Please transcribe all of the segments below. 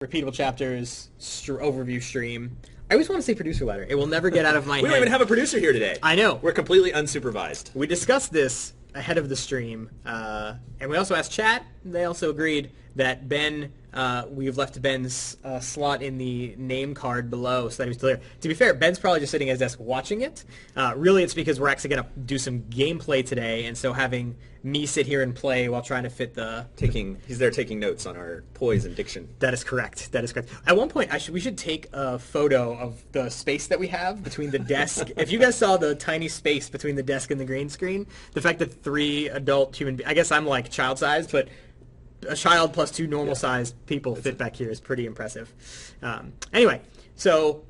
Repeatable Chapters overview stream. I always want to say producer letter. It will never get out of my head. We don't even have a producer here today. I know. We're completely unsupervised. We discussed this ahead of the stream, and we also asked chat. They also agreed that Ben, we've left Ben's slot in the name card below so that he was still here. To be fair, Ben's probably just sitting at his desk watching it. Really, it's because we're actually going to do some gameplay today, and so having me sit here and play while trying to fit the... He's there taking notes on our poise and diction. That is correct. That is correct. At one point, we should take a photo of the space that we have between the desk. If you guys saw the tiny space between the desk and the green screen, the fact that 3 adult human beings... I guess I'm like child-sized, but... a child plus 2 normal-sized people fit back here is pretty impressive. Anyway, so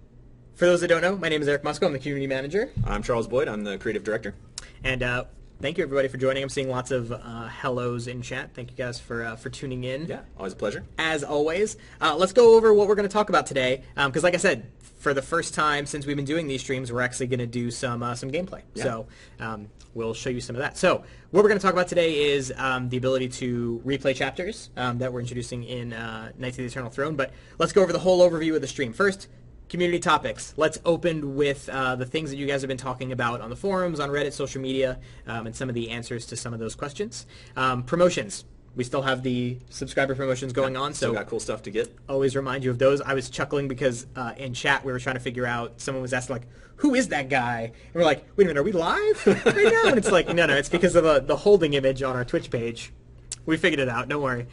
for those that don't know, my name is Eric Musco. I'm the community manager. I'm Charles Boyd. I'm the creative director. And thank you, everybody, for joining. I'm seeing lots of hellos in chat. Thank you guys for tuning in. Yeah, always a pleasure. As always. Let's go over what we're going to talk about today. Because like I said, for the first time since we've been doing these streams, we're actually going to do some gameplay. Yeah. So we'll show you some of that. So what we're going to talk about today is the ability to replay chapters that we're introducing in Knights of the Eternal Throne. But let's go over the whole overview of the stream. First, community topics. Let's open with the things that you guys have been talking about on the forums, on Reddit, social media, and some of the answers to some of those questions. Promotions. We still have the subscriber promotions going on, so still got cool stuff to get. Always remind you of those. I was chuckling because in chat we were trying to figure out, someone was asking like, who is that guy? And we're like, wait a minute, are we live right now? And it's like, no, it's because of the holding image on our Twitch page. We figured it out, don't worry.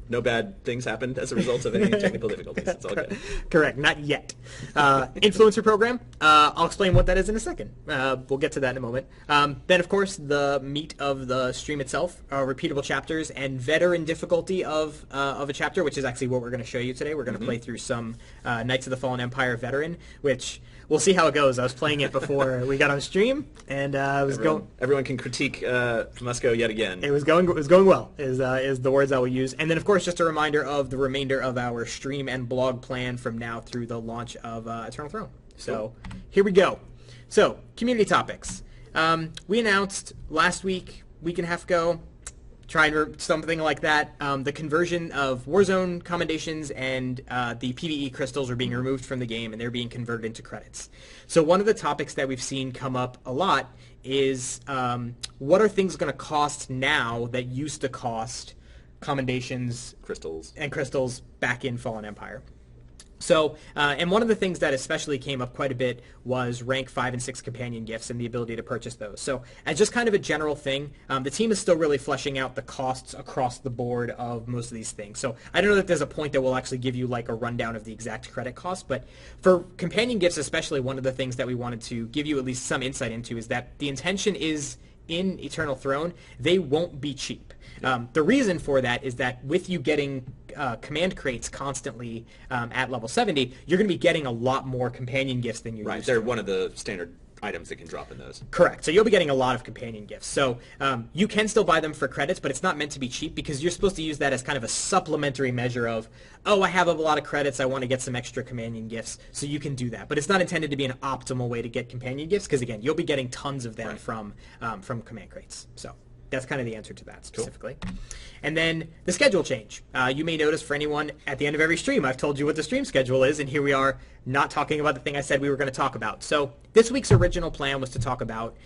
No bad things happened as a result of any technical difficulties. It's all good. Correct, not yet. Influencer program. I'll explain what that is in a second. We'll get to that in a moment. Then, of course, the meat of the stream itself, repeatable chapters and veteran difficulty of a chapter, which is actually what we're going to show you today. We're going to play through some Knights of the Fallen Empire veteran, which... we'll see how it goes. I was playing it before we got on stream, and everyone can critique Musco yet again. It was going well. Is the words I will use. And then, of course, just a reminder of the remainder of our stream and blog plan from now through the launch of Eternal Throne. So here we go. So community topics. We announced last week and a half ago. Something like that. The conversion of Warzone commendations and the PvE crystals are being removed from the game, and they're being converted into credits. So one of the topics that we've seen come up a lot is what are things going to cost now that used to cost commendations, crystals back in Fallen Empire. So, and one of the things that especially came up quite a bit was rank 5 and 6 companion gifts and the ability to purchase those. So, as just kind of a general thing, the team is still really fleshing out the costs across the board of most of these things. So, I don't know that there's a point that will actually give you like a rundown of the exact credit cost, but for companion gifts especially, one of the things that we wanted to give you at least some insight into is that the intention is in Eternal Throne, they won't be cheap. The reason for that is that with you getting command crates constantly at level 70, you're going to be getting a lot more companion gifts than you're used to. They're one of the standard items that can drop in those. Correct. So you'll be getting a lot of companion gifts. So you can still buy them for credits, but it's not meant to be cheap because you're supposed to use that as kind of a supplementary measure of, oh, I have a lot of credits, I want to get some extra companion gifts, so you can do that. But it's not intended to be an optimal way to get companion gifts because, again, you'll be getting tons of them from command crates. So that's kind of the answer to that specifically. Cool. And then the schedule change. You may notice for anyone at the end of every stream, I've told you what the stream schedule is, and here we are not talking about the thing I said we were going to talk about. So this week's original plan was to talk about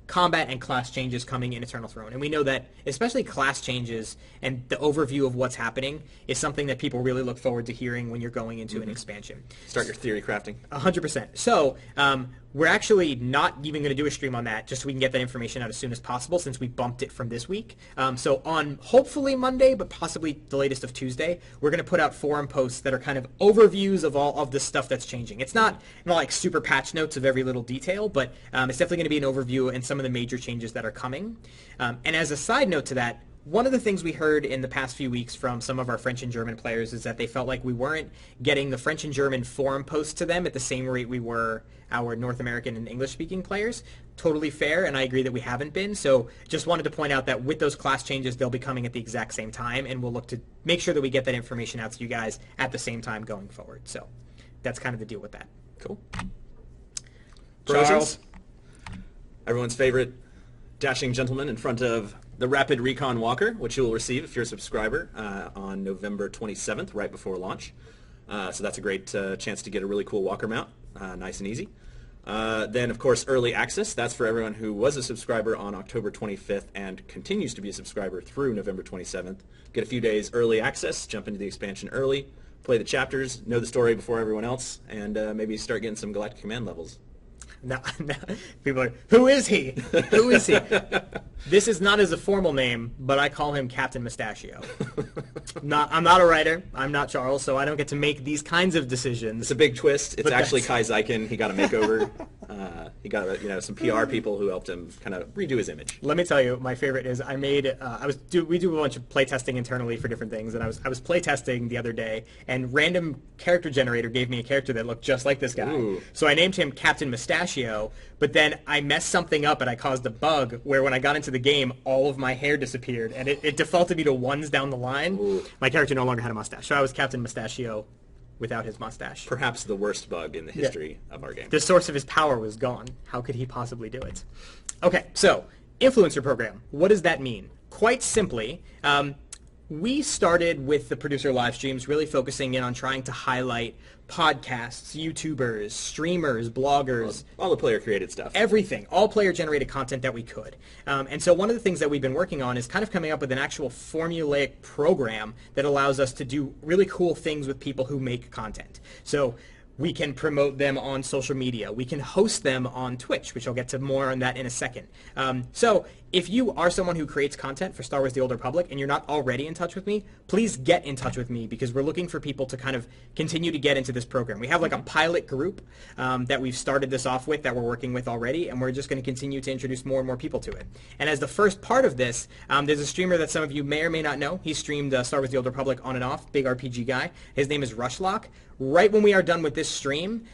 combat and class changes coming in Eternal Throne. And we know that especially class changes and the overview of what's happening is something that people really look forward to hearing when you're going into an expansion. Start your theory crafting. 100%. So we're actually not even going to do a stream on that just so we can get that information out as soon as possible since we bumped it from this week. So on hopefully Monday, but possibly the latest of Tuesday, we're going to put out forum posts that are kind of overviews of all of the stuff that's changing. It's not like super patch notes of every little detail, but it's definitely going to be an overview and some of the major changes that are coming. And as a side note to that, one of the things we heard in the past few weeks from some of our French and German players is that they felt like we weren't getting the French and German forum posts to them at the same rate we were our North American and English-speaking players. Totally fair, and I agree that we haven't been. So just wanted to point out that with those class changes, they'll be coming at the exact same time, and we'll look to make sure that we get that information out to you guys at the same time going forward. So that's kind of the deal with that. Cool. Charles? Promotions. Everyone's favorite dashing gentleman in front of the Rapid Recon Walker, which you will receive if you're a subscriber on November 27th, right before launch. So that's a great chance to get a really cool walker mount, nice and easy. Then, of course, early access. That's for everyone who was a subscriber on October 25th and continues to be a subscriber through November 27th. Get a few days early access, jump into the expansion early, play the chapters, know the story before everyone else, and maybe start getting some Galactic Command levels. Now, people are, who is he? Who is he? This is not as a formal name, but I call him Captain Mustachio. I'm not a writer. I'm not Charles, so I don't get to make these kinds of decisions. It's a big twist. It's actually Kai Zykin. He got a makeover. He got some PR people who helped him kind of redo his image. Let me tell you, my favorite is we do a bunch of playtesting internally for different things, and I was playtesting the other day, and random character generator gave me a character that looked just like this guy. Ooh. So I named him Captain Mustachio, but then I messed something up and I caused a bug where when I got into the game, all of my hair disappeared, and it defaulted me to ones down the line. Ooh. My character no longer had a mustache, so I was Captain Mustachio without his mustache. Perhaps the worst bug in the history of our game. The source of his power was gone. How could he possibly do it? Okay, so influencer program. What does that mean? Quite simply, we started with the producer live streams really focusing in on trying to highlight podcasts, YouTubers, streamers, bloggers. All the player-created stuff. Everything. All player-generated content that we could. And so one of the things that we've been working on is kind of coming up with an actual formulaic program that allows us to do really cool things with people who make content. So we can promote them on social media. We can host them on Twitch, which I'll get to more on that in a second. So if you are someone who creates content for Star Wars The Old Republic and you're not already in touch with me, please get in touch with me because we're looking for people to kind of continue to get into this program. We have like a pilot group that we've started this off with that we're working with already, and we're just going to continue to introduce more and more people to it. And as the first part of this, there's a streamer that some of you may or may not know. He streamed Star Wars The Old Republic on and off, big RPG guy. His name is Rushlock. Right when we are done with this stream,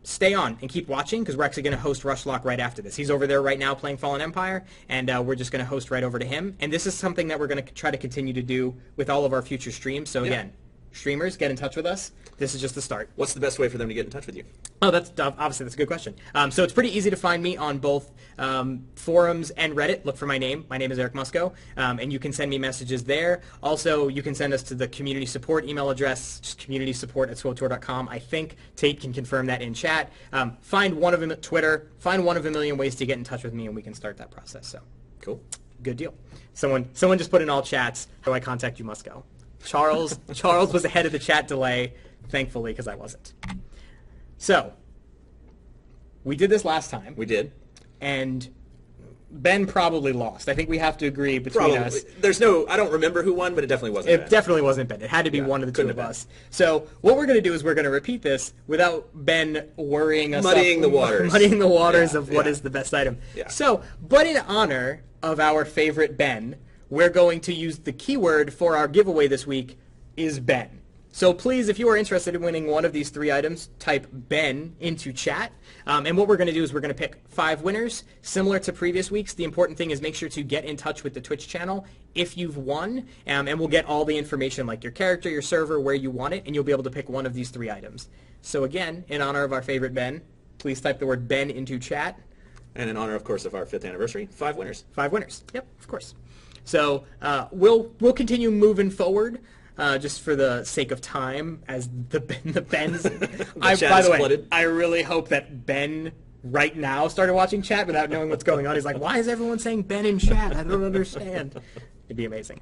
stay on and keep watching because we're actually going to host Rushlock right after this. He's over there right now playing Fallen Empire, and we're just going to host right over to him. And this is something that we're going to try to continue to do with all of our future streams. So again, streamers, get in touch with us. This is just the start. What's the best way for them to get in touch with you? Oh, that's a good question. So it's pretty easy to find me on both forums and Reddit. Look for my name. My name is Eric Musco, and you can send me messages there. Also, you can send us to the community support email address, just communitysupport@SWTOR.com. I think Tate can confirm that in chat. Find one of them at Twitter. Find one of a million ways to get in touch with me, and we can start that process. So, cool. Good deal. Someone just put in all chats, how do I contact you, Musco? Charles was ahead of the chat delay, thankfully, because I wasn't. So, we did this last time. We did. And Ben probably lost. I think we have to agree between us. I don't remember who won, but it definitely wasn't Ben. It definitely wasn't Ben. It had to be one of the two of us. So what we're going to do is we're going to repeat this without Ben worrying us Muddying the waters. Muddying the waters of what is the best item. Yeah. So, but in honor of our favorite Ben, we're going to use the keyword for our giveaway this week is Ben. So please, if you are interested in winning one of these three items, type Ben into chat. And what we're going to do is we're going to pick 5 winners. Similar to previous weeks, the important thing is make sure to get in touch with the Twitch channel if you've won, and we'll get all the information like your character, your server, where you want it, and you'll be able to pick one of these 3 items. So again, in honor of our favorite Ben, please type the word Ben into chat. And in honor, of course, of our 5th anniversary, 5 winners. 5 winners. Yep, of course. So we'll continue moving forward. Just for the sake of time, as the Ben's. By the way, I really hope that Ben right now started watching chat without knowing what's going on. He's like, why is everyone saying Ben in chat? I don't understand. It'd be amazing.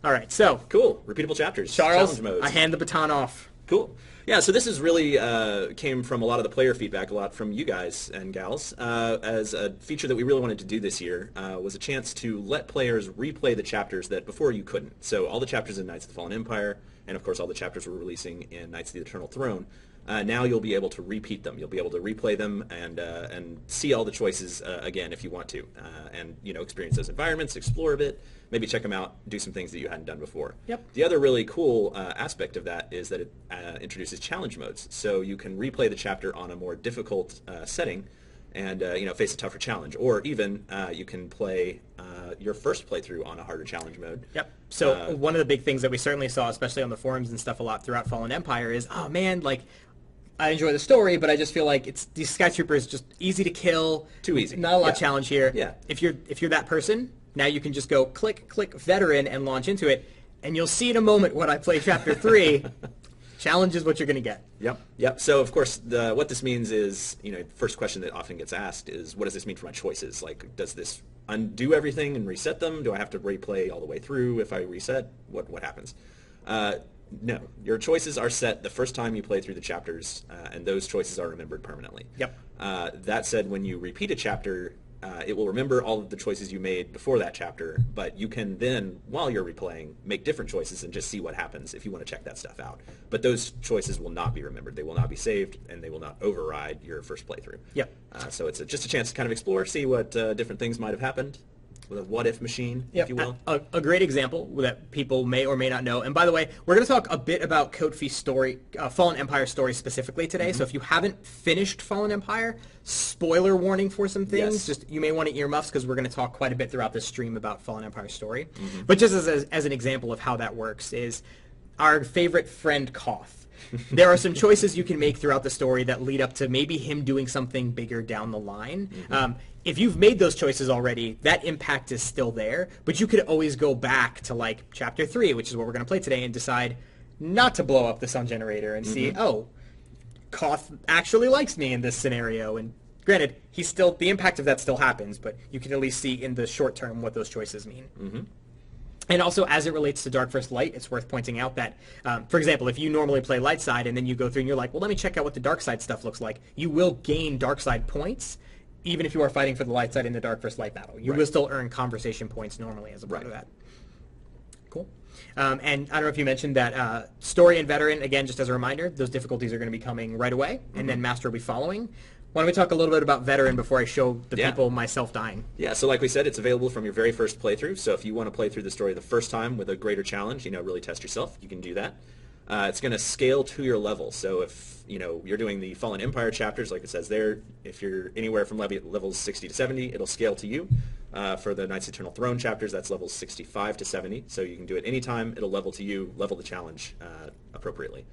All right, so. Cool. Repeatable chapters. Charles, challenge modes. I hand the baton off. Cool. Yeah, so this is really came from a lot of the player feedback, a lot from you guys and gals, as a feature that we really wanted to do this year was a chance to let players replay the chapters that before you couldn't. So all the chapters in Knights of the Fallen Empire, and of course all the chapters we're releasing in Knights of the Eternal Throne, now you'll be able to repeat them. You'll be able to replay them and see all the choices again if you want to, and experience those environments, explore a bit. Maybe check them out, do some things that you hadn't done before. Yep. The other really cool aspect of that is that it introduces challenge modes. So you can replay the chapter on a more difficult setting and face a tougher challenge. Or even you can play your first playthrough on a harder challenge mode. Yep. So one of the big things that we certainly saw, especially on the forums and stuff a lot throughout Fallen Empire is, oh man, like, I enjoy the story, but I just feel like these Sky Troopers just easy to kill. Too easy. Not a lot of challenge here. Yeah. If you're that person, Now you can just go click Veteran and launch into it, and you'll see in a moment when I play Chapter 3. Challenge is what you're going to get. Yep. So, of course, what this means is, the first question that often gets asked is, what does this mean for my choices? Like, does this undo everything and reset them? Do I have to replay all the way through if I reset? What happens? No. Your choices are set the first time you play through the chapters, and those choices are remembered permanently. Yep. That said, when you repeat a chapter, it will remember all of the choices you made before that chapter, but you can then, while you're replaying, make different choices and just see what happens if you want to check that stuff out. But those choices will not be remembered. They will not be saved, and they will not override your first playthrough. Yep. So it's just a chance to kind of explore, see what different things might have happened with a what-if machine, if you will. A great example that people may or may not know. And by the way, we're going to talk a bit about Kotefe's story, Fallen Empire story specifically today. So if you haven't finished Fallen Empire, spoiler warning for some things. Yes. Just you may want to earmuffs because we're going to talk quite a bit throughout this stream about Fallen Empire story. But just as an example of how that works is our favorite friend Koth. There are some choices you can make throughout the story that lead up to maybe him doing something bigger down the line. If you've made those choices already, that impact is still there, but you could always go back to like Chapter 3, which is what we're going to play today, and decide not to blow up the sun generator and see, oh, Koth actually likes me in this scenario. And granted, the impact of that still happens, but you can at least see in the short term what those choices mean. And also, as it relates to Dark vs. Light, it's worth pointing out that, for example, if you normally play Light Side and then you go through and you're like, well, let me check out what the Dark Side stuff looks like, you will gain Dark Side points, even if you are fighting for the Light Side in the Dark vs. Light battle. You will still earn conversation points normally as a part of that. Cool. And I don't know if you mentioned that Story and Veteran, again, just as a reminder, those difficulties are going to be coming right away, and then Master will be following. Why don't we talk a little bit about Veteran before I show the people myself dying? Yeah, so like we said, it's available from your very first playthrough. So if you want to play through the story the first time with a greater challenge, really test yourself, you can do that. It's going to scale to your level. So if you're doing the Fallen Empire chapters, like it says there, if you're anywhere from levels 60 to 70, it'll scale to you. For the Knights Eternal Throne chapters, that's levels 65 to 70. So you can do it anytime. It'll level to you, level the challenge appropriately.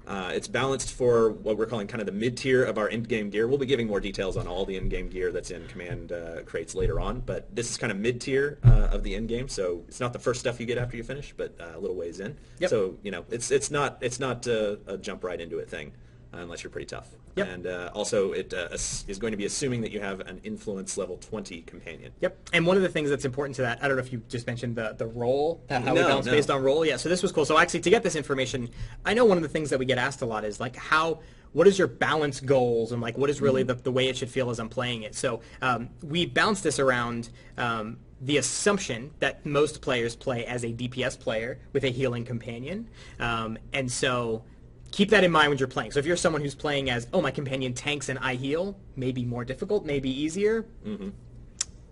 It's balanced for what we're calling kind of the mid-tier of our in-game gear. We'll be giving more details on all the in-game gear that's in command crates later on, but this is kind of mid-tier of the in-game, so it's not the first stuff you get after you finish, but a little ways in. So it's not a jump right into it thing unless you're pretty tough. And also it is going to be assuming that you have an influence level 20 companion. And one of the things that's important to that, I don't know if you just mentioned the roll, how we balance based on roll. So this was cool. So actually to get this information, I know one of the things that we get asked a lot is like what is your balance goals and like what is really the way it should feel as I'm playing it. So we balance this around the assumption that most players play as a DPS player with a healing companion. And so keep that in mind when you're playing. So if you're someone who's playing as, my companion tanks and I heal, maybe more difficult, maybe easier,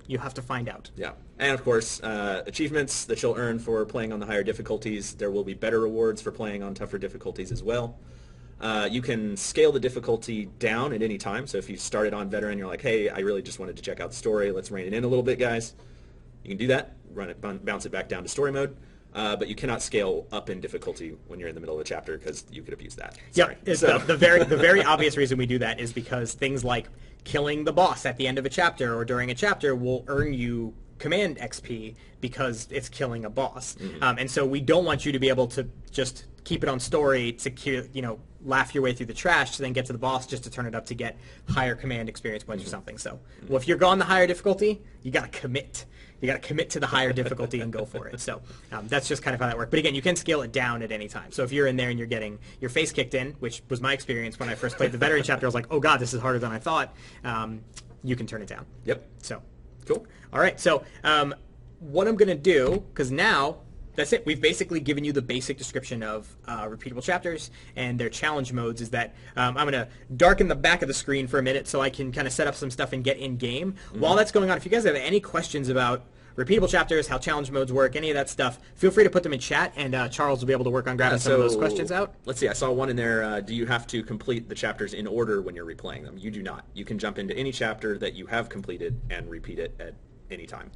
you have to find out. And of course, achievements that you'll earn for playing on the higher difficulties. There will be better rewards for playing on tougher difficulties as well. You can scale the difficulty down at any time. So if you started on Veteran, you're like, hey, I really just wanted to check out the story. Let's rein it in a little bit, guys. You can do that, bounce it back down to story mode. But you cannot scale up in difficulty when you're in the middle of a chapter because you could abuse that. The very obvious reason we do that is because things like killing the boss at the end of a chapter or during a chapter will earn you command XP because it's killing a boss. And so we don't want you to be able to just keep it on story to laugh your way through the trash to then get to the boss just to turn it up to get higher command experience points or something. So if you're going the higher difficulty, you got to commit. You got to commit to the higher difficulty and go for it. So that's just kind of how that works. But again, you can scale it down at any time. So if you're in there and you're getting your face kicked in, which was my experience when I first played the Veteran chapter, I was like, oh god, this is harder than I thought. You can turn it down. So cool. All right. So what I'm going to do, because now that's it. We've basically given you the basic description of repeatable chapters and their challenge modes, is that I'm going to darken the back of the screen for a minute so I can kind of set up some stuff and get in game. While that's going on, if you guys have any questions about repeatable chapters, how challenge modes work, any of that stuff, feel free to put them in chat, and Charles will be able to work on grabbing some of those questions out. Let's see, I saw one in there. Do you have to complete the chapters in order when you're replaying them? You do not. You can jump into any chapter that you have completed and repeat it at any time.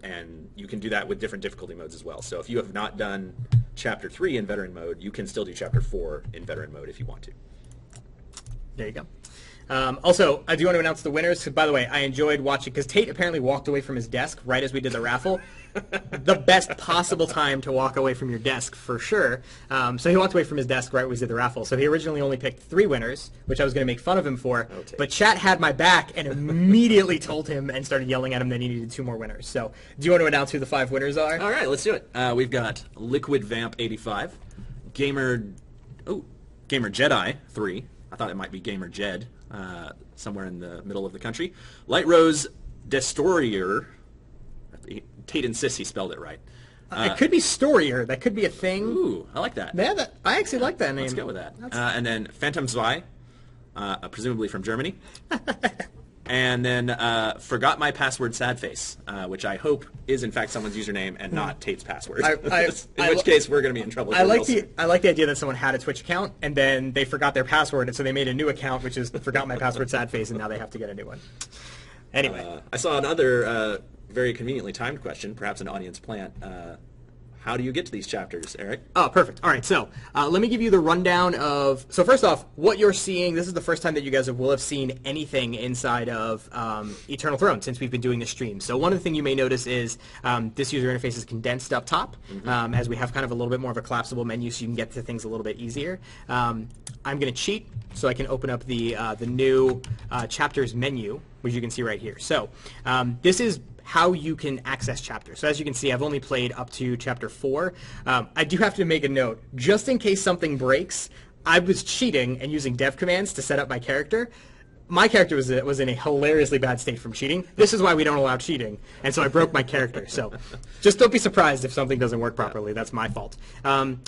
And you can do that with different difficulty modes as well. So if you have not done Chapter 3 in Veteran mode, you can still do Chapter 4 in Veteran mode if you want to. There you go. Also, I do want to announce the winners. By the way, I enjoyed watching, because Tate apparently walked away from his desk right as we did the raffle. The best possible time to walk away from your desk, for sure. So he walked away from his desk right when we did the raffle. So he originally only picked 3 winners, which I was going to make fun of him for. Oh, Tate. But chat had my back and immediately told him and started yelling at him that he needed 2 more winners. So do you want to announce who the 5 winners are? All right, let's do it. We've got Liquid Vamp 85, Gamer Jedi 3. I thought it might be Gamer Jed, somewhere in the middle of the country. Light Rose Destorier. Tate insists he spelled it right. It could be Storier. That could be a thing. Ooh, I like that. Yeah, I actually like that name. Let's go with that. And then Phantom Zwei, presumably from Germany. And then Forgot My Password Sad Face, which I hope is in fact someone's username and not Tate's password. In which case we're going to be in trouble. I like the idea that someone had a Twitch account and then they forgot their password, and so they made a new account, which is Forgot My Password Sad Face, and now they have to get a new one. Anyway, I saw another very conveniently timed question, perhaps an audience plant. How do you get to these chapters, Eric? Oh, perfect. All right, so let me give you the rundown of... So first off, what you're seeing, this is the first time that you guys will have seen anything inside of Eternal Throne since we've been doing this stream. So one of the things you may notice is this user interface is condensed up top, as we have kind of a little bit more of a collapsible menu so you can get to things a little bit easier. I'm going to cheat so I can open up the new chapters menu, which you can see right here. So this is how you can access chapters. So as you can see, I've only played up to chapter 4. I do have to make a note, just in case something breaks. I was cheating and using dev commands to set up my character. My character was in a hilariously bad state from cheating. This is why we don't allow cheating, and so I broke my character. So just don't be surprised if something doesn't work properly. That's my fault.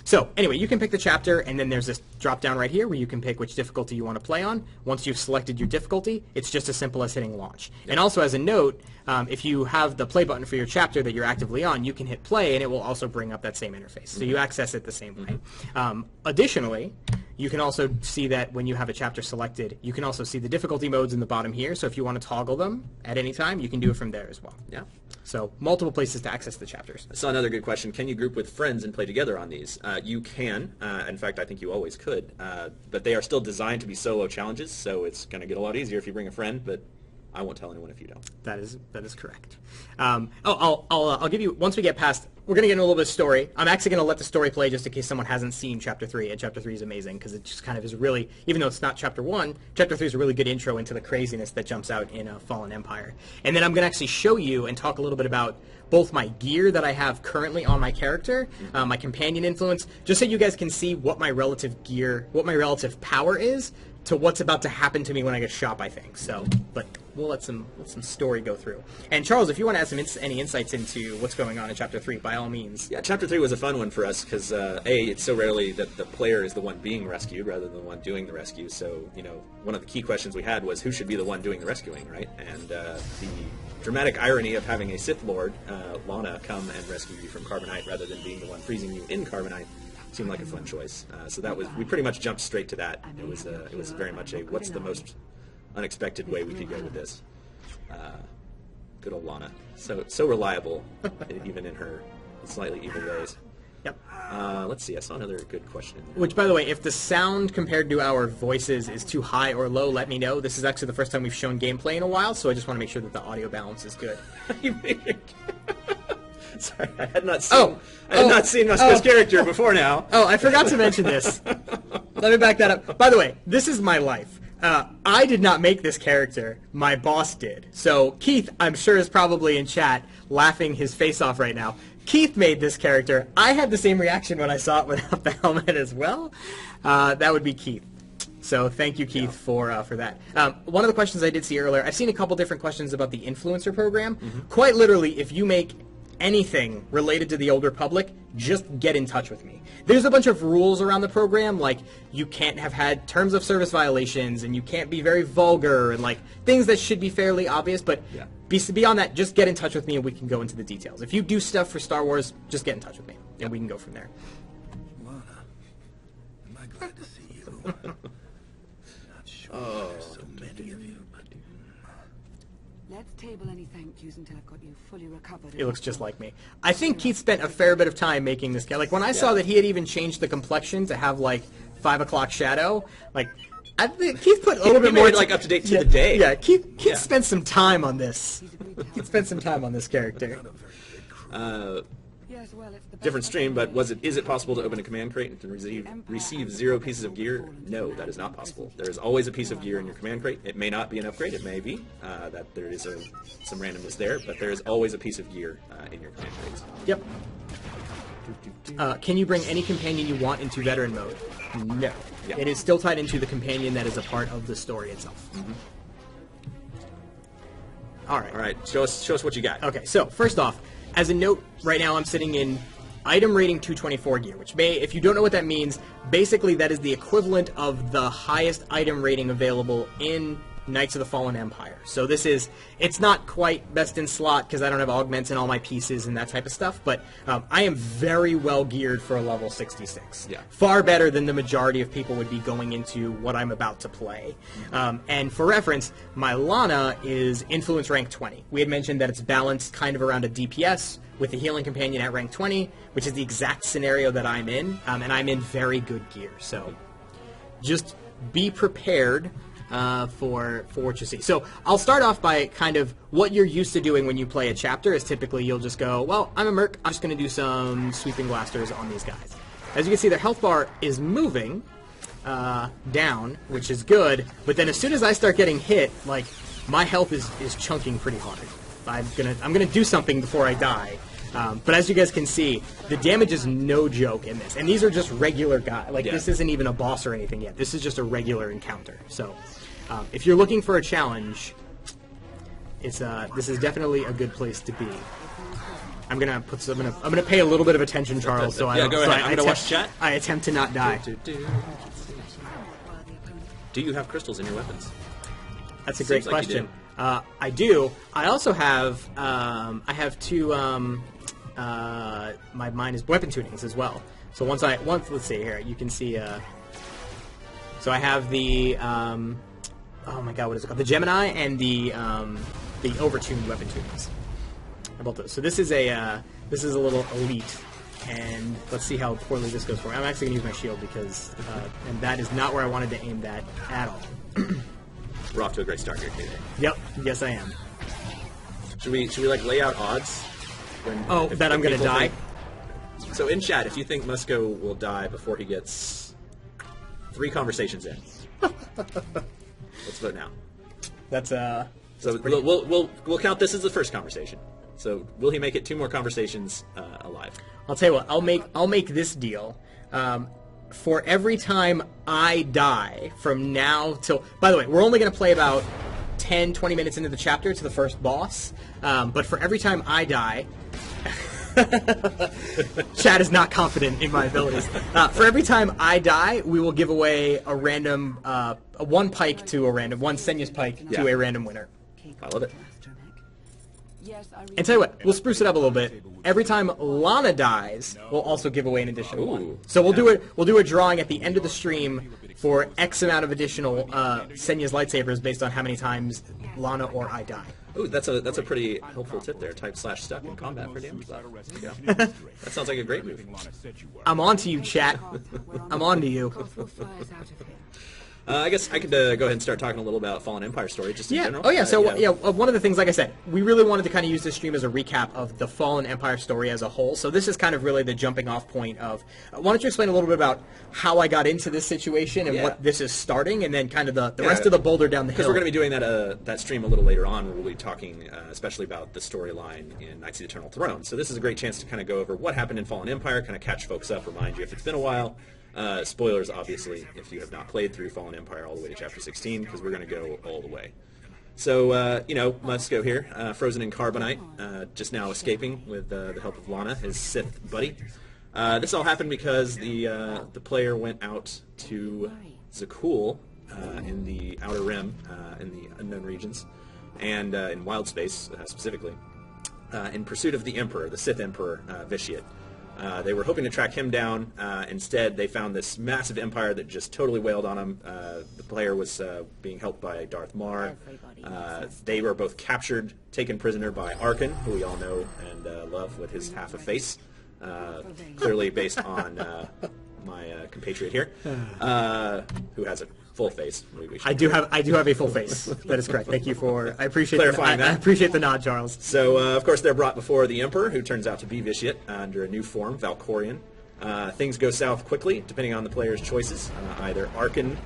So anyway, you can pick the chapter, and then there's this drop down right here where you can pick which difficulty you want to play on. Once you've selected your difficulty, it's just as simple as hitting launch. And also as a note, if you have the play button for your chapter that you're actively on, you can hit play, and it will also bring up that same interface. So you access it the same way. Additionally, you can also see that when you have a chapter selected, you can also see the difficulty modes in the bottom here. So if you want to toggle them at any time, you can do it from there as well. Yeah. So multiple places to access the chapters. I saw another good question. Can you group with friends and play together on these? You can. In fact, I think you always could. But they are still designed to be solo challenges, so it's going to get a lot easier if you bring a friend, but I won't tell anyone if you don't. That is correct. I'll give you, once we get past, we're going to get into a little bit of story. I'm actually going to let the story play just in case someone hasn't seen Chapter 3, and Chapter 3 is amazing because it just kind of is really, even though it's not Chapter 1, Chapter 3 is a really good intro into the craziness that jumps out in Fallen Empire. And then I'm going to actually show you and talk a little bit about both my gear that I have currently on my character, my companion influence, just so you guys can see what my relative gear, what my relative power is to what's about to happen to me when I get shot by things. So, but we'll let some story go through. And Charles, if you want to add some any insights into what's going on in Chapter 3, by all means. Yeah, Chapter 3 was a fun one for us because, it's so rarely that the player is the one being rescued rather than the one doing the rescue. So, one of the key questions we had was who should be the one doing the rescuing, right? And the dramatic irony of having a Sith Lord, Lana, come and rescue you from Carbonite rather than being the one freezing you in Carbonite seemed like a fun choice. So that was, we pretty much jumped straight to that. It was very much a what's the most unexpected way we could go with this. Good old Lana, so reliable, even in her slightly evil ways. Yep. Let's see. I saw another good question. Which, by the way, if the sound compared to our voices is too high or low, let me know. This is actually the first time we've shown gameplay in a while, so I just want to make sure that the audio balance is good. Sorry, I had not seen Musco's character before now. Oh, I forgot to mention this. Let me back that up. By the way, this is my life. I did not make this character. My boss did. So Keith, I'm sure, is probably in chat laughing his face off right now. Keith made this character. I had the same reaction when I saw it without the helmet as well. That would be Keith. So thank you, Keith, for that. One of the questions I did see earlier, I've seen a couple different questions about the influencer program. Quite literally, if you make anything related to the Old Republic, just get in touch with me. There's a bunch of rules around the program, like you can't have had terms of service violations, and you can't be very vulgar, and like things that should be fairly obvious, but beyond that, just get in touch with me and we can go into the details. If you do stuff for Star Wars, just get in touch with me, and we can go from there. Lana, am I glad to see you? Not sure there's so many of you, but... Let's table any thank yous until I've got you fully recovered. It looks just like me. I think Keith spent a fair bit of time making this guy. Like, when I saw that he had even changed the complexion to have, like, 5 o'clock shadow, like, I think Keith put a little bit made more it, like, up to date to the day. Yeah, Keith Yeah. spent some time on this. Keith spent some time on this character. Yes, well, it's the Different best stream, but way. is it possible to open a command crate and receive 0 pieces of gear? No, that is not possible. There is always a piece of gear in your command crate. It may not be an upgrade. It may be that there is some randomness there, but there is always a piece of gear in your command crates. Yep. Can you bring any companion you want into veteran mode? No. Yeah. It is still tied into the companion that is a part of the story itself. All right. All right, show us what you got. Okay, so first off, as a note, right now I'm sitting in item rating 224 gear, which may, if you don't know what that means, basically that is the equivalent of the highest item rating available in Knights of the Fallen Empire. So this is, it's not quite best in slot because I don't have augments in all my pieces and that type of stuff, but I am very well geared for a level 66. Yeah. Far better than the majority of people would be going into what I'm about to play. And for reference, my Lana is influence rank 20. We had mentioned that it's balanced kind of around a DPS with the healing companion at rank 20, which is the exact scenario that I'm in, and I'm in very good gear. So just be prepared for what you see. So I'll start off by kind of what you're used to doing when you play a chapter is typically you'll just go, well, I'm a merc, I'm just going to do some sweeping blasters on these guys. As you can see, their health bar is moving down, which is good, but then as soon as I start getting hit, like, my health is chunking pretty hard. I'm gonna do something before I die. But as you guys can see, the damage is no joke in this. And these are just regular guys. Like, this isn't even a boss or anything yet. This is just a regular encounter. So, if you're looking for a challenge, this is definitely a good place to be. I'm gonna pay a little bit of attention, Charles. So Yeah, go ahead. I'm gonna watch chat. I attempt to not die. Do you have crystals in your weapons? That's a great Seems like you question. I do. I also have two. Mine is weapon tunings as well. So once let's see here, you can see. So I have the oh my god, what is it called? The Gemini and the overtuned weapon tunings. How about those? So this is a little elite, and let's see how poorly this goes for me. I'm actually gonna use my shield because and that is not where I wanted to aim that at all. We're off to a great start here, KJ. Yep, yes I am. Should we like lay out odds? That I'm gonna die? So in chat, if you think Musco will die before he gets 3 conversations in, let's vote now. That's So we'll count this as the first conversation. So will he make it 2 more conversations alive? I'll tell you what. I'll make this deal. For every time I die from now till... By the way, we're only going to play about 10, 20 minutes into the chapter to the first boss. But for every time I die... Chad is not confident in my abilities. For every time I die, we will give away a random... one pike to a random... One Senya's pike to a random winner. I love it. And tell you what, we'll spruce it up a little bit. Every time Lana dies, we'll also give away an additional one. So we'll do a drawing at the end of the stream for X amount of additional Senya's lightsabers based on how many times Lana or I die. Ooh, that's a pretty helpful tip there. Type/stuck in combat for damage. There you go. That sounds like a great move. I'm on to you, chat. I'm on to you. I guess I could go ahead and start talking a little about Fallen Empire story, just in general. Oh yeah. So one of the things, like I said, we really wanted to kind of use this stream as a recap of the Fallen Empire story as a whole. So this is kind of really the jumping off point of. Why don't you explain a little bit about how I got into this situation and what this is starting, and then kind of the rest of the boulder down the hill. Because we're going to be doing that stream a little later on, where we'll be talking especially about the storyline in Knights of the Eternal Throne. So this is a great chance to kind of go over what happened in Fallen Empire, kind of catch folks up, remind you if it's been a while. Spoilers, obviously, if you have not played through Fallen Empire all the way to Chapter 16, because we're going to go all the way. So, Musco here, frozen in carbonite, just now escaping with the help of Lana, his Sith buddy. This all happened because the player went out to Zakul in the Outer Rim, in the Unknown Regions, and in Wild Space, specifically, in pursuit of the Emperor, the Sith Emperor, Vitiate. They were hoping to track him down. Instead, they found this massive empire that just totally wailed on him. The player was being helped by Darth Mar. They were both captured, taken prisoner by Arkan, who we all know and love with his half a face, clearly based on my compatriot here, who has a full face. I do have a full face. That is correct. Thank you for. I appreciate clarifying that. I appreciate the nod, Charles. So, of course, they're brought before the Emperor, who turns out to be Vitiate under a new form, Valkorion. Things go south quickly, depending on the player's choices. Either Arkan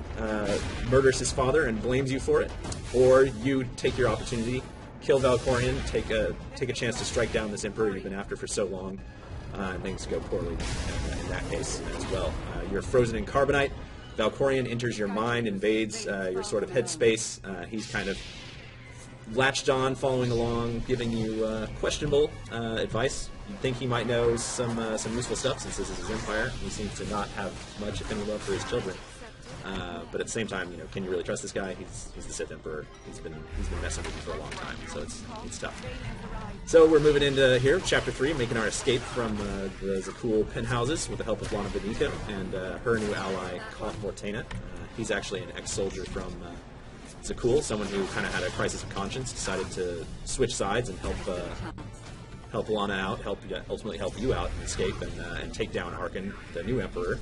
murders his father and blames you for it, or you take your opportunity, kill Valkorion, take a chance to strike down this Emperor you've been after for so long, and things go poorly in that case as well. You're frozen in carbonite. Valkorion enters your mind, invades your sort of headspace. He's kind of latched on, following along, giving you questionable advice. You'd think he might know some useful stuff since this is his empire. He seems to not have much, if any, love for his children. But at the same time, can you really trust this guy? He's the Sith Emperor. He's been messing with you for a long time, so it's tough. So we're moving into here, Chapter 3, making our escape from the Zakul penthouses with the help of Lana Benito and her new ally, Koth Mortena. He's actually an ex-soldier from Zakul, someone who kind of had a crisis of conscience, decided to switch sides and help Lana out, ultimately help you out and escape and take down Arkan, the new Emperor.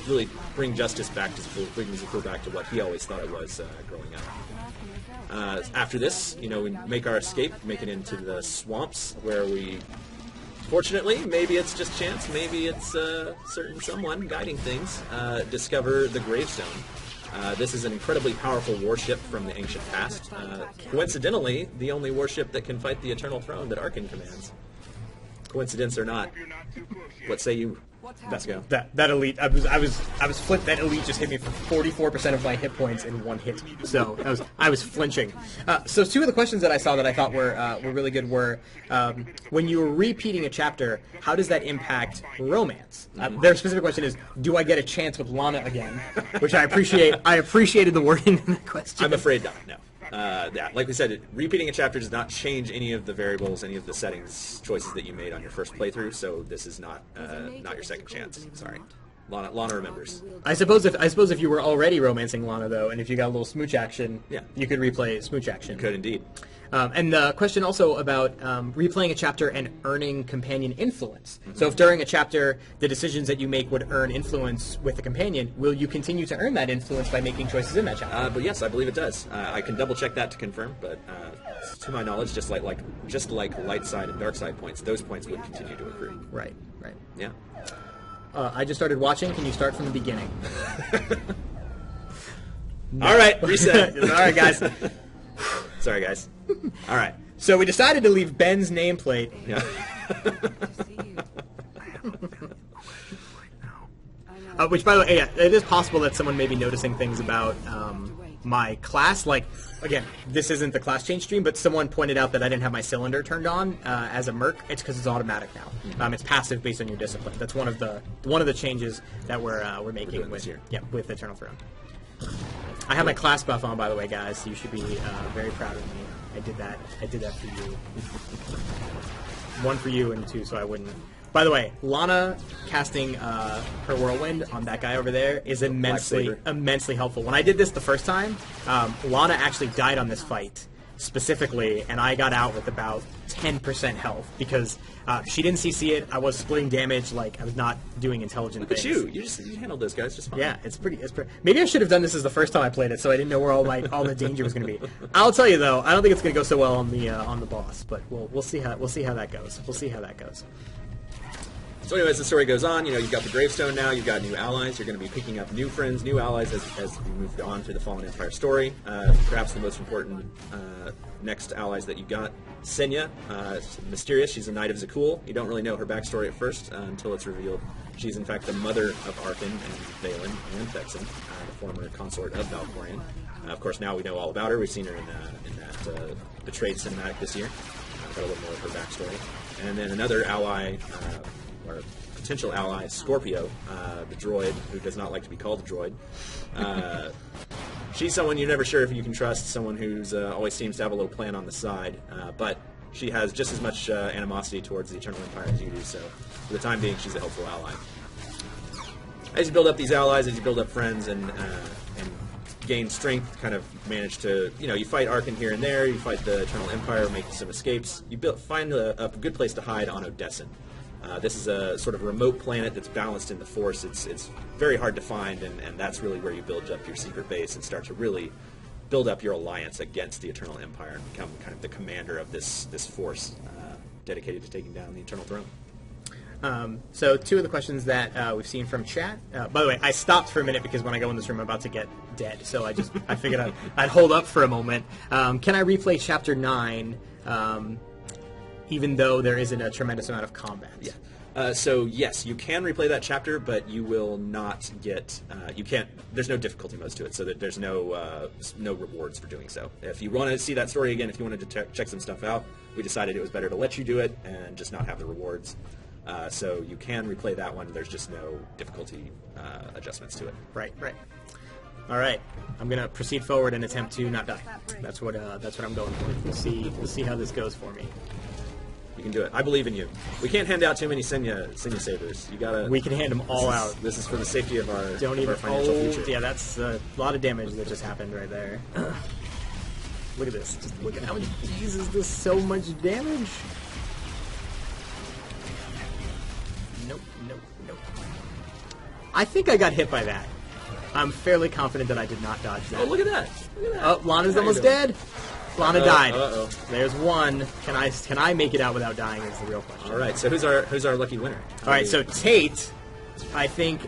Really bring justice back to Zakul, bring Zakul back to what he always thought it was growing up. After this, we make our escape, make it into the swamps, where we, fortunately, maybe it's just chance, maybe it's certain someone guiding things, discover the gravestone. This is an incredibly powerful warship from the ancient past. Coincidentally, the only warship that can fight the Eternal Throne that Arkan commands. Coincidence or not, what say you? Let's go. That elite, I was flipped. That elite just hit me for 44% of my hit points in one hit. So I was flinching. So two of the questions that I saw that I thought were really good were when you were repeating a chapter, how does that impact romance? Their specific question is, do I get a chance with Lana again? Which I appreciate. I appreciated the wording in the question. I'm afraid not. No. Like we said, repeating a chapter does not change any of the variables, any of the settings choices that you made on your first playthrough. So this is not your second chance. Sorry, Lana remembers. I suppose if you were already romancing Lana though, and if you got a little smooch action, you could replay smooch action. You could indeed. And the question also about replaying a chapter and earning companion influence. So if during a chapter the decisions that you make would earn influence with the companion, will you continue to earn that influence by making choices in that chapter? But yes, I believe it does. I can double check that to confirm, but to my knowledge, just like light side and dark side points, those points would continue to accrue. Right. Yeah. I just started watching. Can you start from the beginning? All right, reset. All right, guys. Sorry, guys. All right. So we decided to leave Ben's nameplate. Yeah. Which, by the way, it is possible that someone may be noticing things about my class. Like, again, this isn't the class change stream, but someone pointed out that I didn't have my cylinder turned on as a merc. It's because it's automatic now. It's passive based on your discipline. That's one of the changes that we're making with with Eternal Throne. I have my class buff on, by the way, guys. So you should be very proud of me. I did that for you. One for you and two, so I wouldn't. By the way, Lana casting her whirlwind on that guy over there is immensely helpful. When I did this the first time, Lana actually died on this fight specifically, and I got out with about 10% health because she didn't CC it. I was splitting damage, like I was not doing intelligent things. Look at you! You handled those guys just fine. Yeah, it's pretty. Maybe I should have done this as the first time I played it, so I didn't know where all the danger was going to be. I'll tell you though, I don't think it's going to go so well on the boss, but we'll see how that goes. We'll see how that goes. So anyways, the story goes on. You've got the gravestone now. You've got new allies. You're going to be picking up new friends, new allies as we move on through the Fallen Empire story. Perhaps the most important next allies that you got. Senya, mysterious. She's a knight of Zakul. You don't really know her backstory at first until it's revealed. She's in fact the mother of Arkan and Valen and Vexen, the former consort of Valkorion. Of course, now we know all about her. We've seen her in that Betrayed cinematic this year. Got a little more of her backstory. And then another ally, or potential ally, Scorpio, the droid, who does not like to be called a droid. She's someone you're never sure if you can trust, someone who's always seems to have a little plan on the side, but she has just as much animosity towards the Eternal Empire as you do, so for the time being, she's a helpful ally. As you build up these allies, as you build up friends and gain strength, kind of manage to, you fight Arkan here and there, you fight the Eternal Empire, make some escapes, you find a good place to hide on Odessen. This is a sort of remote planet that's balanced in the Force. It's very hard to find, and that's really where you build up your secret base and start to really build up your alliance against the Eternal Empire and become kind of the commander of this force dedicated to taking down the Eternal Throne. So 2 of the questions that we've seen from chat. By the way, I stopped for a minute because when I go in this room, I'm about to get dead. So I figured I'd hold up for a moment. Can I replay Chapter 9, even though there isn't a tremendous amount of combat? Yeah. So yes, you can replay that chapter, but you will not get. You can't. There's no difficulty modes to it, so that there's no rewards for doing so. If you want to see that story again, if you wanted to check some stuff out, we decided it was better to let you do it and just not have the rewards. So you can replay that one. There's just no difficulty adjustments to it. Right. All right. I'm gonna proceed forward and attempt to not die. That's what I'm going for. We'll see how this goes for me. You can do it. I believe in you. We can't hand out too many Senya sabers. You gotta. We can hand them all out. This is for the safety of our, our financial future. Yeah, that's a lot of damage that just happened right there. Look at this. Just look at how much. Jesus, this so much damage. Nope. I think I got hit by that. I'm fairly confident that I did not dodge that. Oh, look at that. Oh, Lana's almost dead. Lana died. Uh-oh. There's one. Can I make it out without dying is the real question. All right, so who's our lucky winner? All right, so Tate, I think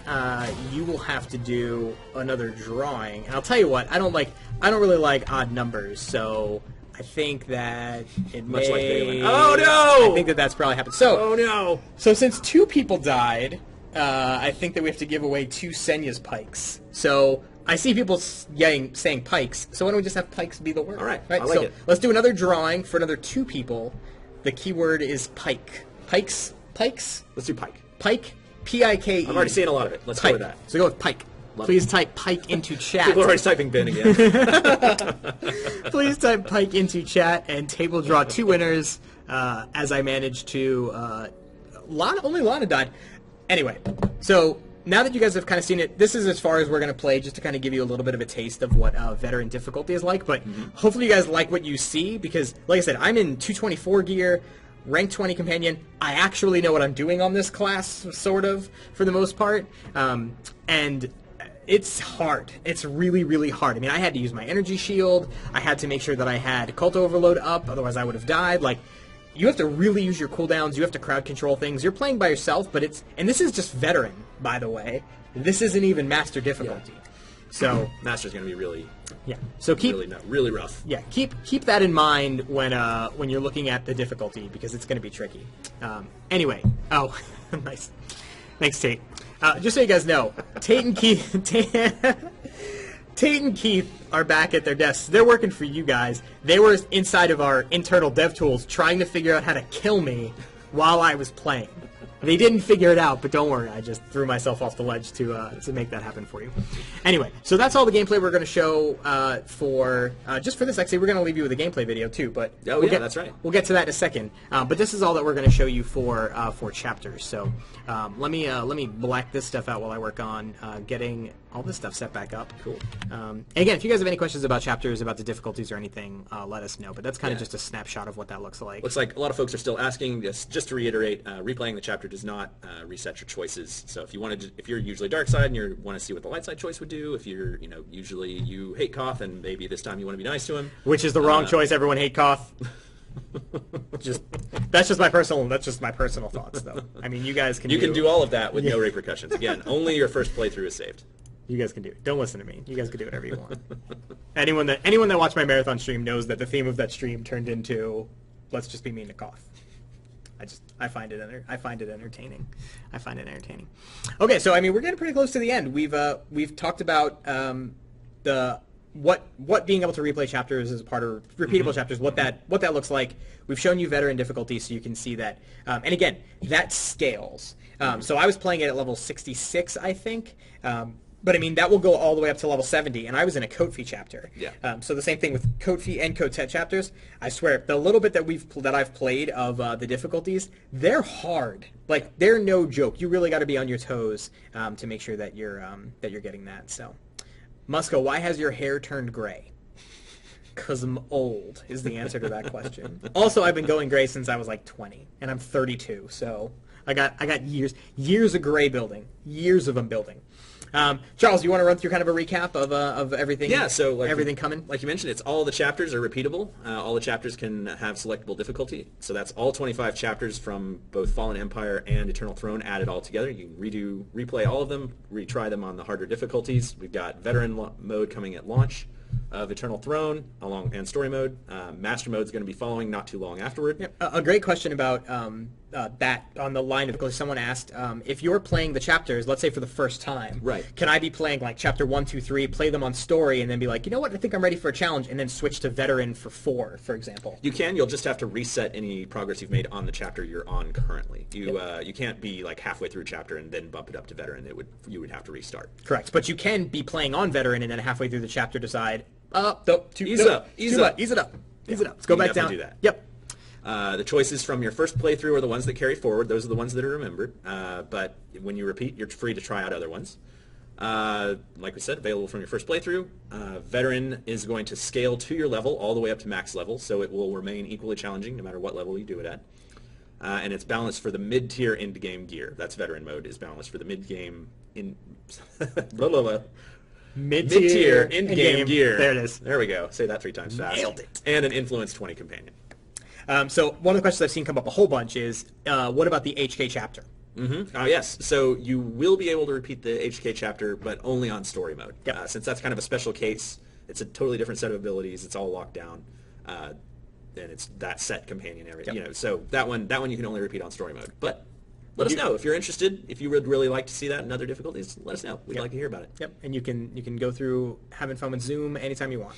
you will have to do another drawing. And I'll tell you what, I don't really like odd numbers, so I think that it Much may... like Balin. Oh, no! I think that's probably happened. So, oh, no! So since 2 people died, I think that we have to give away 2 Senya's pikes. So I see people saying pikes, so why don't we just have pikes be the word? All right, I like so it. Let's do another drawing for another 2 people. The keyword is pike. Pikes? Let's do pike. Pike? P-I-K-E. I've already seen a lot of it. Let's Pike. go with that. So go with pike. Love Please it. type pike into chat. People are already typing bin again. Please type pike into chat, and Tate will draw 2 winners as I managed to... only Lana died. Anyway, so now that you guys have kind of seen it, this is as far as we're going to play, just to kind of give you a little bit of a taste of what veteran difficulty is like. But hopefully you guys like what you see, because, like I said, I'm in 224 gear, rank 20 companion. I actually know what I'm doing on this class, sort of, for the most part. And it's hard. It's really, really hard. I mean, I had to use my energy shield. I had to make sure that I had cult overload up, otherwise I would have died. Like, you have to really use your cooldowns. You have to crowd control things. You're playing by yourself, but and this is just veteran, by the way. This isn't even master difficulty. Yeah. So Master's going to be really, So keep really rough. Yeah, keep that in mind when you're looking at the difficulty, because it's going to be tricky. Anyway, nice. Thanks, Tate. Just so you guys know, Tate and Keith are back at their desks. They're working for you guys. They were inside of our internal dev tools trying to figure out how to kill me while I was playing. They didn't figure it out, but don't worry. I just threw myself off the ledge to make that happen for you. Anyway, so that's all the gameplay we're going to show just for this. Actually, we're going to leave you with a gameplay video too. But that's right. We'll get to that in a second. But this is all that we're going to show you for chapters. So let me black this stuff out while I work on getting all this stuff set back up. Cool. And again, if you guys have any questions about chapters, about the difficulties or anything, let us know. But that's kind of just a snapshot of what that looks like. Looks like a lot of folks are still asking this. Just to reiterate, replaying the chapter does not reset your choices. So if you're usually dark side and you want to see what the light side choice would do, if you're usually you hate Koth and maybe this time you want to be nice to him, which is the wrong choice. Everyone hate Koth. That's just my personal thoughts, though. I mean, you guys can. You can do all of that with no repercussions. Again, only your first playthrough is saved. You guys can do it. Don't listen to me. You guys can do whatever you want. Anyone that watched my marathon stream knows that the theme of that stream turned into, let's just be mean to Koth. I find it entertaining. Okay, so I mean, we're getting pretty close to the end. We've talked about what being able to replay chapters as a part of repeatable chapters, what that looks like. We've shown you veteran difficulty, so you can see that. And again, that scales. So I was playing it at level 66, I think. But I mean, that will go all the way up to level 70, and I was in a Kotfi chapter. Yeah. So the same thing with Kotfi and Kotet chapters. I swear, the little bit that I've played of the difficulties, they're hard. Like, they're no joke. You really got to be on your toes to make sure that you're getting that. So, Musco, why has your hair turned gray? 'Cause I'm old is the answer to that question. Also, I've been going gray since I was like 20, and I'm 32, so I got years of gray building, years of them building. Charles, you want to run through kind of a recap of everything? Yeah, so everything coming. Like you mentioned, it's all the chapters are repeatable. All the chapters can have selectable difficulty. So that's all 25 chapters from both Fallen Empire and Eternal Throne added all together. You can replay all of them, retry them on the harder difficulties. We've got veteran mode coming at launch of Eternal Throne and story mode. Master mode is going to be following not too long afterward. Yep. A great question about that on the line of because someone asked if you're playing the chapters, let's say for the first time, right? Can I be playing like chapter 1, 2, 3, play them on story, and then be like, you know what, I think I'm ready for a challenge, and then switch to veteran for 4, for example? You can. You'll just have to reset any progress you've made on the chapter you're on currently. You can't be like halfway through a chapter and then bump it up to veteran. You would have to restart. Correct, but you can be playing on veteran and then halfway through the chapter decide, ease it up. Let's go back down. Do that. Yep. The choices from your first playthrough are the ones that carry forward. Those are the ones that are remembered. But when you repeat, you're free to try out other ones. Like we said, available from your first playthrough. Veteran is going to scale to your level all the way up to max level, so it will remain equally challenging no matter what level you do it at. And it's balanced for the mid-tier end-game gear. That's veteran mode is balanced for the mid-game mid-tier end-game gear. There it is. There we go. Say that 3 times fast. Nailed it. And an Influence 20 companion. So one of the questions I've seen come up a whole bunch is, what about the HK chapter? Mm-hmm. Yes. So you will be able to repeat the HK chapter, but only on story mode. Yep. Since that's kind of a special case, it's a totally different set of abilities. It's all locked down, and it's that set companion area. Yep. So that one you can only repeat on story mode. But let us know if you're interested. If you would really like to see that and other difficulties, let us know. We'd like to hear about it. Yep, and you can go through having fun with Zoom anytime you want.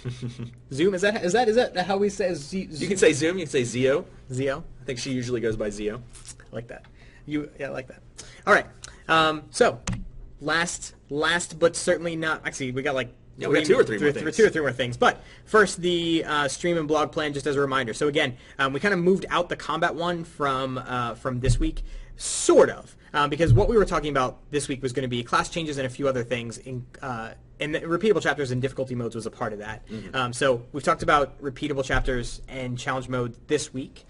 Zoom is that how we say? You can say Zoom. You can say Zio. Zio. I think she usually goes by Zio. I like that. I like that. All right. So last but certainly not. Actually, we got like. Yeah, we got two or three more things. But first, the stream and blog plan, just as a reminder. So again, we kind of moved out the combat one from this week, sort of, because what we were talking about this week was going to be class changes and a few other things. And the repeatable chapters and difficulty modes was a part of that. Mm-hmm. So we've talked about repeatable chapters and challenge mode this week.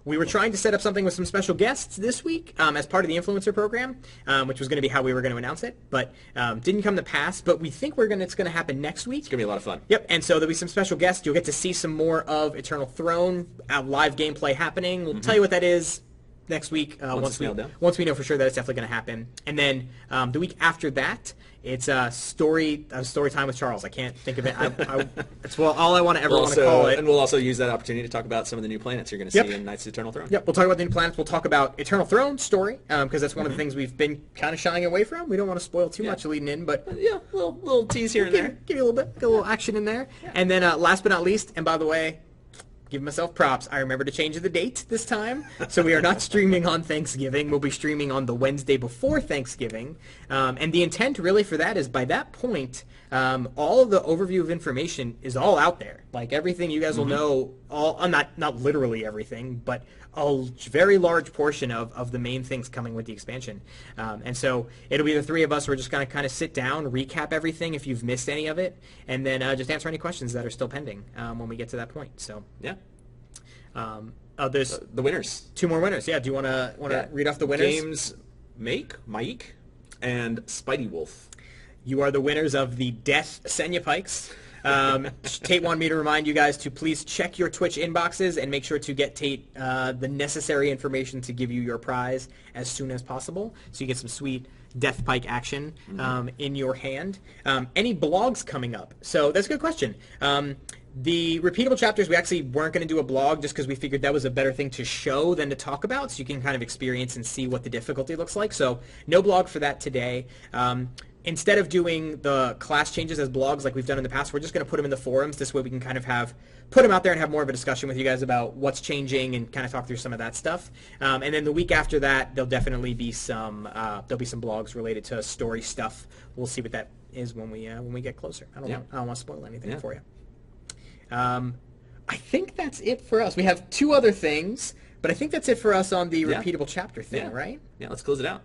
We were trying to set up something with some special guests this week as part of the influencer program, which was going to be how we were going to announce it, but didn't come to pass. But we think it's going to happen next week. It's going to be a lot of fun. Yep, and so there'll be some special guests. You'll get to see some more of Eternal Throne, live gameplay happening. We'll tell you what that is next week once we know for sure that it's definitely going to happen. And then the week after that, it's story time with Charles. I can't think of it. It's all I want to want to call it. And we'll also use that opportunity to talk about some of the new planets you're going to see in Knights of Eternal Throne. Yep, we'll talk about the new planets. We'll talk about Eternal Throne story because that's one of the things we've been kind of shying away from. We don't want to spoil too much leading in, but little tease here and there. Give you a little bit, get a little action in there. Yeah. And then last but not least, and by the way, give myself props. I remember to change the date this time, so we are not streaming on Thanksgiving. We'll be streaming on the Wednesday before Thanksgiving, and the intent really for that is by that point, all of the overview of information is all out there. Like everything you guys will know, not literally everything, but a very large portion of the main things coming with the expansion. And so it'll be the three of us. We're just going to kind of sit down, recap everything if you've missed any of it, and then just answer any questions that are still pending when we get to that point. So yeah. There's the winners. 2 more winners. Yeah. Do you want to read off the winners? James Mike, and Spidey Wolf. You are the winners of the Death Senya Pikes. Tate wanted me to remind you guys to please check your Twitch inboxes and make sure to get Tate the necessary information to give you your prize as soon as possible, so you get some sweet Death Pike action in your hand. Any blogs coming up? So that's a good question. The repeatable chapters, we actually weren't going to do a blog just because we figured that was a better thing to show than to talk about, so you can kind of experience and see what the difficulty looks like. So no blog for that today. Instead of doing the class changes as blogs like we've done in the past, we're just going to put them in the forums. This way we can kind of put them out there and have more of a discussion with you guys about what's changing and kind of talk through some of that stuff. And then the week after that, there'll definitely be some blogs related to story stuff. We'll see what that is when we get closer. I don't want to spoil anything for you. I think that's it for us. We have 2 other things, but I think that's it for us on the repeatable chapter thing, right? Yeah, let's close it out.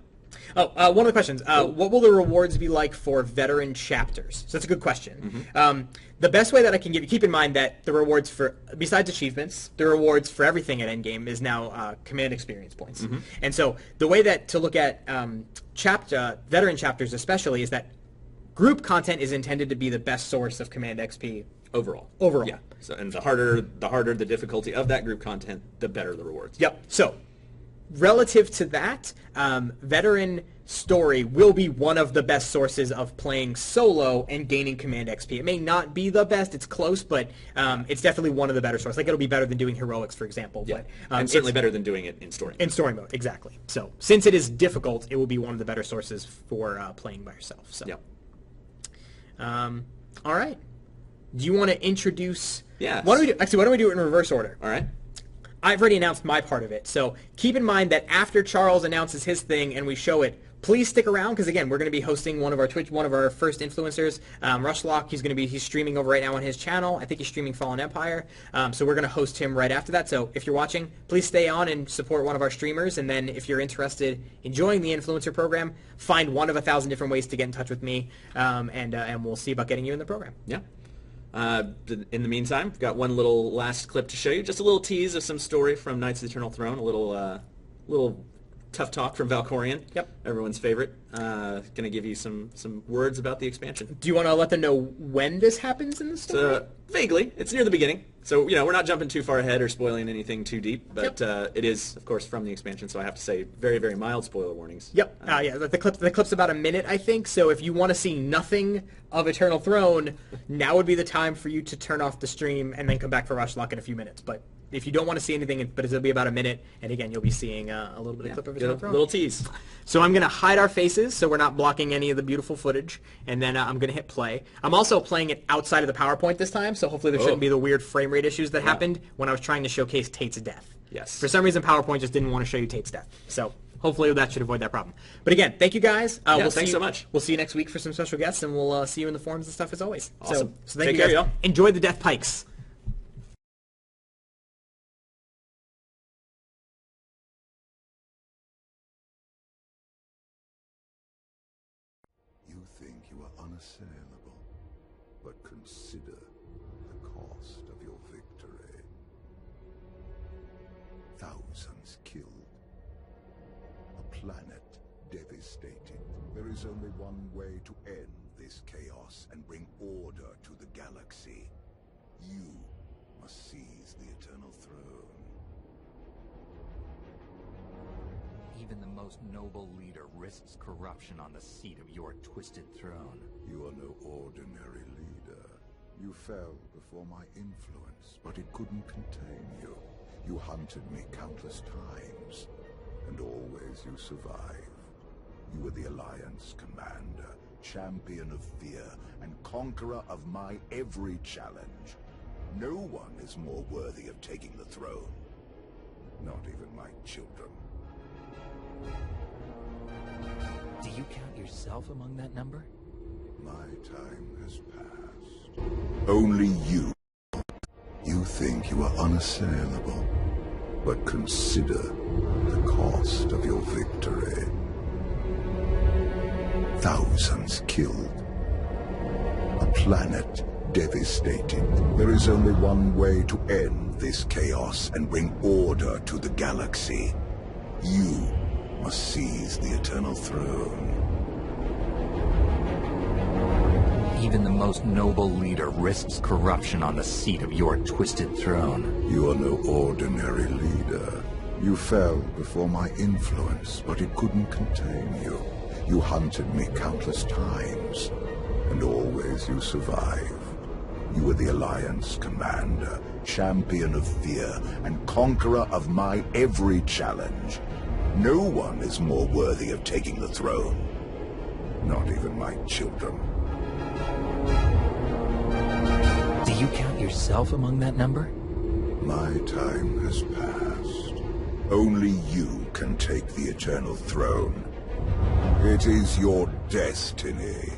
Oh, one of the questions. What will the rewards be like for veteran chapters? So that's a good question. The best way that I can give you, keep in mind that the rewards for, besides achievements, the rewards for everything at Endgame is now command experience points. And so the way that to look at veteran chapters especially is that group content is intended to be the best source of command XP Overall. overall. So, and the harder the difficulty of that group content, the better the rewards. Yep. So relative to that, veteran story will be one of the best sources of playing solo and gaining command XP. It may not be the best, it's close, but it's definitely one of the better sources. Like, it'll be better than doing heroics, for example. Yeah. But, and certainly better than doing it in story. In story mode, exactly. So since it is difficult, it will be one of the better sources for playing by yourself. So. Yep. All right. Do you want to introduce? Yeah. Why don't we do it in reverse order? All right. I've already announced my part of it, so keep in mind that after Charles announces his thing and we show it, please stick around because again, we're going to be hosting one of our first influencers, Rushlock. He's streaming over right now on his channel. I think he's streaming Fallen Empire, so we're going to host him right after that. So if you're watching, please stay on and support one of our streamers. And then if you're interested in joining the influencer program, find one of 1,000 different ways to get in touch with me, and we'll see about getting you in the program. Yeah. In the meantime, we've got one little last clip to show you. Just a little tease of some story from Knights of the Eternal Throne. A little tough talk from Valkorion. Yep. Everyone's favorite. Going to give you some words about the expansion. Do you want to let them know when this happens in the story? So, vaguely. It's near the beginning. So, we're not jumping too far ahead or spoiling anything too deep. But it is, of course, from the expansion. So I have to say very, very mild spoiler warnings. Yep. Yeah. The clip's about a minute, I think. So if you want to see nothing of Eternal Throne, now would be the time for you to turn off the stream and then come back for Rushlock in a few minutes. But if you don't want to see anything, but it'll be about a minute, and again, you'll be seeing a little bit of clip of Eternal Throne. Little tease. So I'm going to hide our faces so we're not blocking any of the beautiful footage, and then I'm going to hit play. I'm also playing it outside of the PowerPoint this time, so hopefully there shouldn't be the weird frame rate issues that happened when I was trying to showcase Tate's death. Yes. For some reason, PowerPoint just didn't want to show you Tate's death. So hopefully that should avoid that problem. But again, thank you guys. Thanks so much. We'll see you next week for some special guests, and we'll see you in the forums and stuff as always. Awesome. So thank Take you guys. care, y'all. Enjoy the Death Pikes. You think you are unassailable, but consider the cost of your victory. Thousands killed. A planet devastated. There is only one way to end this chaos and bring order to the galaxy. You must seize the Eternal Throne. Even the most noble leader risks corruption on the seat of your twisted throne. You are no ordinary leader. You fell before my influence, but it couldn't contain you. You hunted me countless times, and always you survived. You were the Alliance commander, champion of fear, and conqueror of my every challenge. No one is more worthy of taking the throne. Not even my children. Do you count yourself among that number? My time has passed. Only you. You think you are unassailable, but consider the cost of your victory. Thousands killed. A planet devastated. There is only one way to end this chaos and bring order to the galaxy. You must seize the Eternal Throne. Even the most noble leader risks corruption on the seat of your twisted throne. You are no ordinary leader. You fell before my influence, but it couldn't contain you. You hunted me countless times, and always you survived. You were the Alliance commander, champion of fear, and conqueror of my every challenge. No one is more worthy of taking the throne. Not even my children. Do you count yourself among that number? My time has passed. Only you can take the Eternal Throne. It is your destiny.